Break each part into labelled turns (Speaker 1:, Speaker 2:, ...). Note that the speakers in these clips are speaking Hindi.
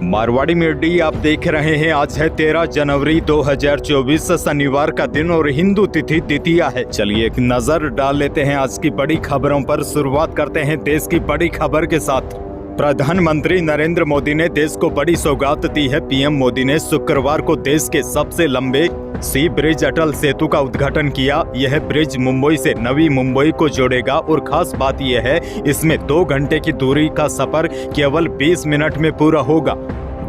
Speaker 1: मारवाड़ी मीडिया आप देख रहे हैं। आज है 13 जनवरी 2024 शनिवार का दिन और हिंदू तिथि द्वितीया है। चलिए एक नजर डाल लेते हैं आज की बड़ी खबरों पर। शुरुआत करते हैं देश की बड़ी खबर के साथ। प्रधानमंत्री नरेंद्र मोदी ने देश को बड़ी सौगात दी है। पीएम मोदी ने शुक्रवार को देश के सबसे लंबे सी ब्रिज अटल सेतु का उद्घाटन किया। यह ब्रिज मुंबई से नवी मुंबई को जोड़ेगा और खास बात यह है इसमें 2 घंटे की दूरी का सफर केवल 20 मिनट में पूरा होगा।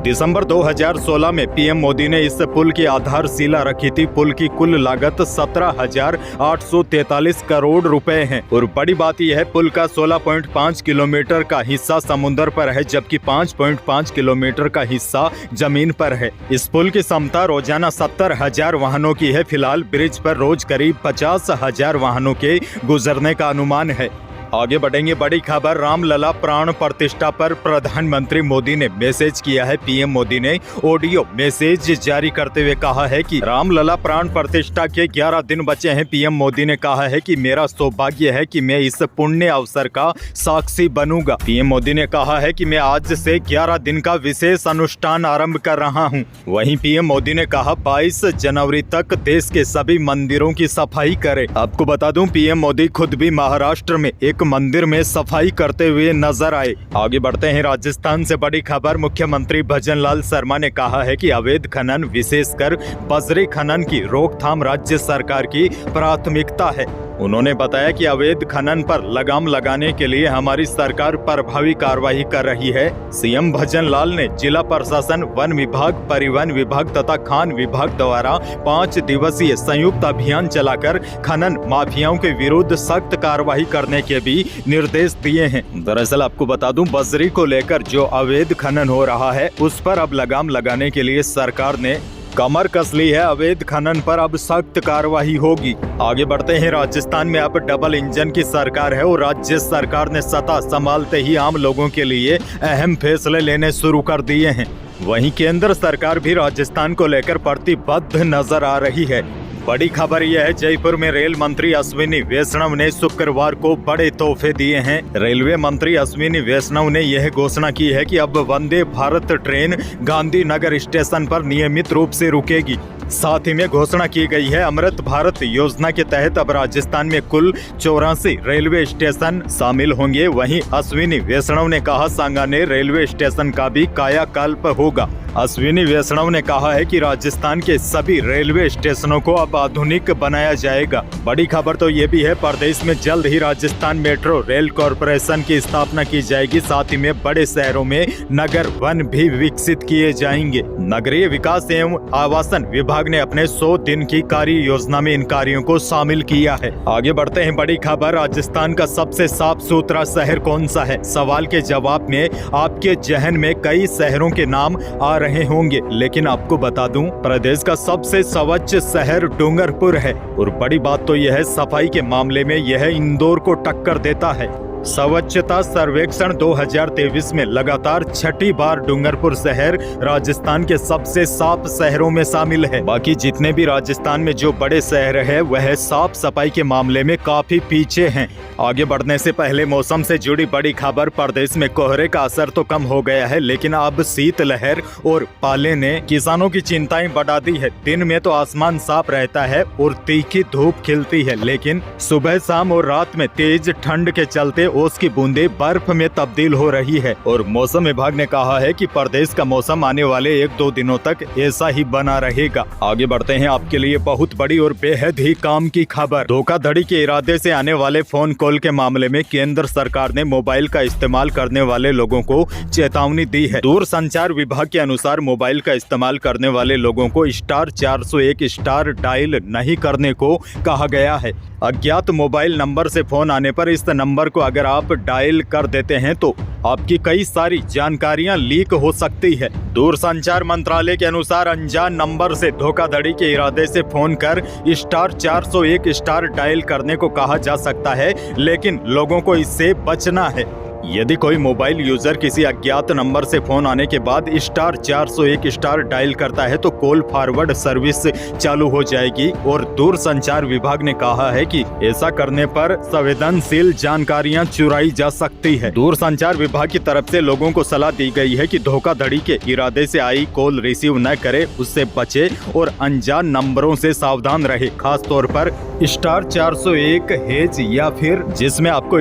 Speaker 1: दिसंबर 2016 में पीएम मोदी ने इस पुल की आधारशिला रखी थी। पुल की कुल लागत 17,843 करोड़ रुपए है और बड़ी बात यह है पुल का 16.5 किलोमीटर का हिस्सा समुद्र पर है जबकि 5.5 किलोमीटर का हिस्सा जमीन पर है। इस पुल की क्षमता रोजाना 70,000 वाहनों की है। फिलहाल ब्रिज पर रोज करीब 50,000 वाहनों के गुजरने का अनुमान है। आगे बढ़ेंगे बड़ी खबर। रामलला प्राण प्रतिष्ठा पर प्रधानमंत्री मोदी ने मैसेज किया है। पीएम मोदी ने ऑडियो मैसेज जारी करते हुए कहा है कि रामलला प्राण प्रतिष्ठा के 11 दिन बचे हैं। पीएम मोदी ने कहा है कि मेरा सौभाग्य है कि मैं इस पुण्य अवसर का साक्षी बनूंगा। पीएम मोदी ने कहा है कि मैं आज से 11 दिन का विशेष अनुष्ठान आरंभ कर रहा हूं। वहीं पीएम मोदी ने कहा 22 जनवरी तक देश के सभी मंदिरों की सफाई करें। आपको बता दूं पीएम मोदी खुद भी महाराष्ट्र में एक मंदिर में सफाई करते हुए नजर आए। आगे बढ़ते हैं राजस्थान से बड़ी खबर। मुख्यमंत्री भजनलाल शर्मा ने कहा है कि अवैध खनन विशेषकर बजरी खनन की रोकथाम राज्य सरकार की प्राथमिकता है। उन्होंने बताया कि अवैध खनन पर लगाम लगाने के लिए हमारी सरकार प्रभावी कार्रवाई कर रही है। सीएम भजनलाल ने जिला प्रशासन, वन विभाग, परिवहन विभाग तथा खान विभाग द्वारा 5 दिवसीय संयुक्त अभियान चलाकर खनन माफियाओं के विरुद्ध सख्त कार्रवाई करने के भी निर्देश दिए हैं। दरअसल आपको बता दूं बजरी को लेकर जो अवैध खनन हो रहा है उस पर अब लगाम लगाने के लिए सरकार ने कमर कस ली है। अवैध खनन पर अब सख्त कार्रवाई होगी। आगे बढ़ते हैं राजस्थान में अब डबल इंजन की सरकार है और राज्य सरकार ने सत्ता संभालते ही आम लोगों के लिए अहम फैसले लेने शुरू कर दिए हैं। वहीं केंद्र सरकार भी राजस्थान को लेकर प्रतिबद्ध नजर आ रही है। बड़ी खबर यह है जयपुर में रेल मंत्री अश्विनी वैष्णव ने शुक्रवार को बड़े तोहफे दिए हैं। रेलवे मंत्री अश्विनी वैष्णव ने यह घोषणा की है कि अब वंदे भारत ट्रेन गांधीनगर स्टेशन पर नियमित रूप से रुकेगी। साथ ही में घोषणा की गई है अमृत भारत योजना के तहत अब राजस्थान में कुल 84 रेलवे स्टेशन शामिल होंगे। वहीं अश्विनी वैष्णव ने कहा सांगानेर रेलवे स्टेशन का भी कायाकल्प होगा। अश्विनी वैष्णव ने कहा है कि राजस्थान के सभी रेलवे स्टेशनों को अब आधुनिक बनाया जाएगा। बड़ी खबर तो ये भी है प्रदेश में जल्द ही राजस्थान मेट्रो रेल कॉरपोरेशन की स्थापना की जाएगी। साथ ही में बड़े शहरों में नगर वन भी विकसित किए जाएंगे। नगरीय विकास एवं आवासन विभाग ने अपने 100 दिन की कार्य योजना में इन कार्यों को शामिल किया है। आगे बढ़ते हैं बड़ी खबर। राजस्थान का सबसे साफ सुथरा शहर कौन सा है? सवाल के जवाब में आपके जहन में कई शहरों के नाम आ रहे होंगे, लेकिन आपको बता दूं प्रदेश का सबसे स्वच्छ शहर डूंगरपुर है और बड़ी बात तो यह है सफाई के मामले में यह इंदौर को टक्कर देता है। स्वच्छता सर्वेक्षण 2023 में लगातार 6ठी बार डूंगरपुर शहर राजस्थान के सबसे साफ शहरों में शामिल है। बाकी जितने भी राजस्थान में जो बड़े शहर है वह साफ सफाई के मामले में काफी पीछे हैं। आगे बढ़ने से पहले मौसम से जुड़ी बड़ी खबर। प्रदेश में कोहरे का असर तो कम हो गया है लेकिन अब शीतलहर और पाले ने किसानों की चिंताएं बढ़ा दी है। दिन में तो आसमान साफ रहता है और तीखी धूप खिलती है लेकिन सुबह शाम और रात में तेज ठंड के चलते ओस की बूंदें बर्फ में तब्दील हो रही है और मौसम विभाग ने कहा है कि प्रदेश का मौसम आने वाले 1-2 दिनों तक ऐसा ही बना रहेगा। आगे बढ़ते हैं आपके लिए बहुत बड़ी और बेहद ही काम की खबर। धोखाधड़ी के इरादे से आने वाले फोन कॉल के मामले में केंद्र सरकार ने मोबाइल का इस्तेमाल करने वाले लोगों को चेतावनी दी है। दूरसंचार विभाग के अनुसार मोबाइल का इस्तेमाल करने वाले लोगों को *401 डायल नहीं करने को कहा गया है। अज्ञात मोबाइल नंबर से फोन आने पर इस नंबर को अगर आप डायल कर देते हैं तो आपकी कई सारी जानकारियां लीक हो सकती है। दूरसंचार मंत्रालय के अनुसार अनजान नंबर से धोखाधड़ी के इरादे से फोन कर *401 डायल करने को कहा जा सकता है लेकिन लोगों को इससे बचना है। यदि कोई मोबाइल यूजर किसी अज्ञात नंबर से फोन आने के बाद *401 डायल करता है तो कॉल फॉरवर्ड सर्विस चालू हो जाएगी। और दूर संचार विभाग ने कहा है कि ऐसा करने पर संवेदनशील जानकारियां चुराई जा सकती है। दूर संचार विभाग की तरफ से लोगों को सलाह दी गई है कि धोखाधड़ी के इरादे से आई कॉल रिसीव न करे, उससे बचे और अनजान नंबरों से सावधान रहे। खास तौर पर *401 हेज या फिर जिसमें आपको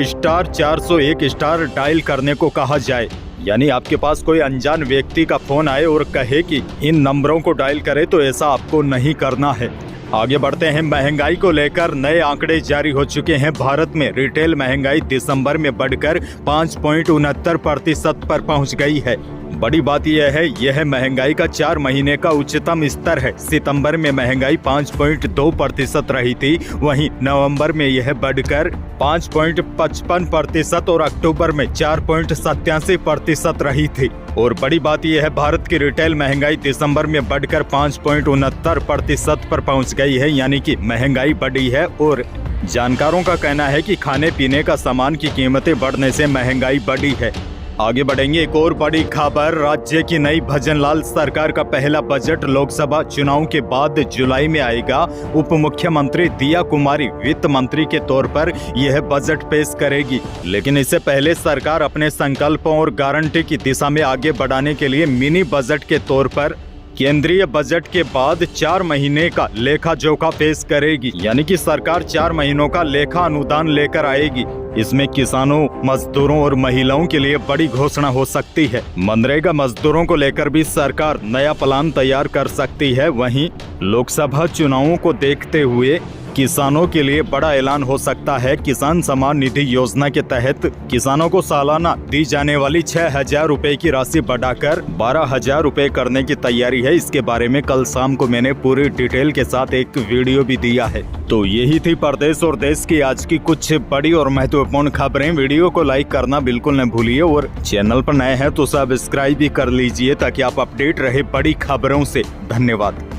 Speaker 1: *401 डायल करने को कहा जाए, यानी आपके पास कोई अनजान व्यक्ति का फोन आए और कहे कि इन नंबरों को डायल करे, तो ऐसा आपको नहीं करना है। आगे बढ़ते हैं। महंगाई को लेकर नए आंकड़े जारी हो चुके हैं। भारत में रिटेल महंगाई दिसंबर में बढ़कर 5.69% पर पहुंच गई है। बड़ी बात यह महंगाई का 4 महीने का उच्चतम स्तर है। सितंबर में महंगाई 5.2% रही थी, वहीं नवंबर में यह बढ़कर 5.55% और अक्टूबर में 4.87% रही थी। और बड़ी बात यह है, भारत की रिटेल महंगाई दिसंबर में बढ़कर 5.69% पर पहुंच गई है, यानी कि महंगाई बढ़ी है। और जानकारों का कहना है कि खाने पीने का सामान की कीमतें बढ़ने से महंगाई बढ़ी है। आगे बढ़ेंगे। एक और बड़ी खबर, राज्य की नई भजनलाल सरकार का पहला बजट लोकसभा चुनाव के बाद जुलाई में आएगा। उप मुख्यमंत्री दिया कुमारी वित्त मंत्री के तौर पर यह बजट पेश करेगी, लेकिन इससे पहले सरकार अपने संकल्पों और गारंटी की दिशा में आगे बढ़ाने के लिए मिनी बजट के तौर पर केंद्रीय बजट के बाद 4 महीने का लेखा जोखा पेश करेगी, यानी कि सरकार 4 महीनों का लेखा अनुदान लेकर आएगी। इसमें किसानों, मजदूरों और महिलाओं के लिए बड़ी घोषणा हो सकती है। मनरेगा मजदूरों को लेकर भी सरकार नया प्लान तैयार कर सकती है। वहीं लोकसभा चुनावों को देखते हुए किसानों के लिए बड़ा ऐलान हो सकता है। किसान सम्मान निधि योजना के तहत किसानों को सालाना दी जाने वाली 6,000 रुपए की राशि बढ़ाकर 12,000 रुपए करने की तैयारी है। इसके बारे में कल शाम को मैंने पूरी डिटेल के साथ एक वीडियो भी दिया है। तो यही थी प्रदेश और देश की आज की कुछ बड़ी और महत्वपूर्ण खबरें। वीडियो को लाइक करना बिल्कुल न भूलिए और चैनल पर नए हैं तो सब्सक्राइब भी कर लीजिए ताकि आप अपडेट रहे बड़ी खबरों से। धन्यवाद।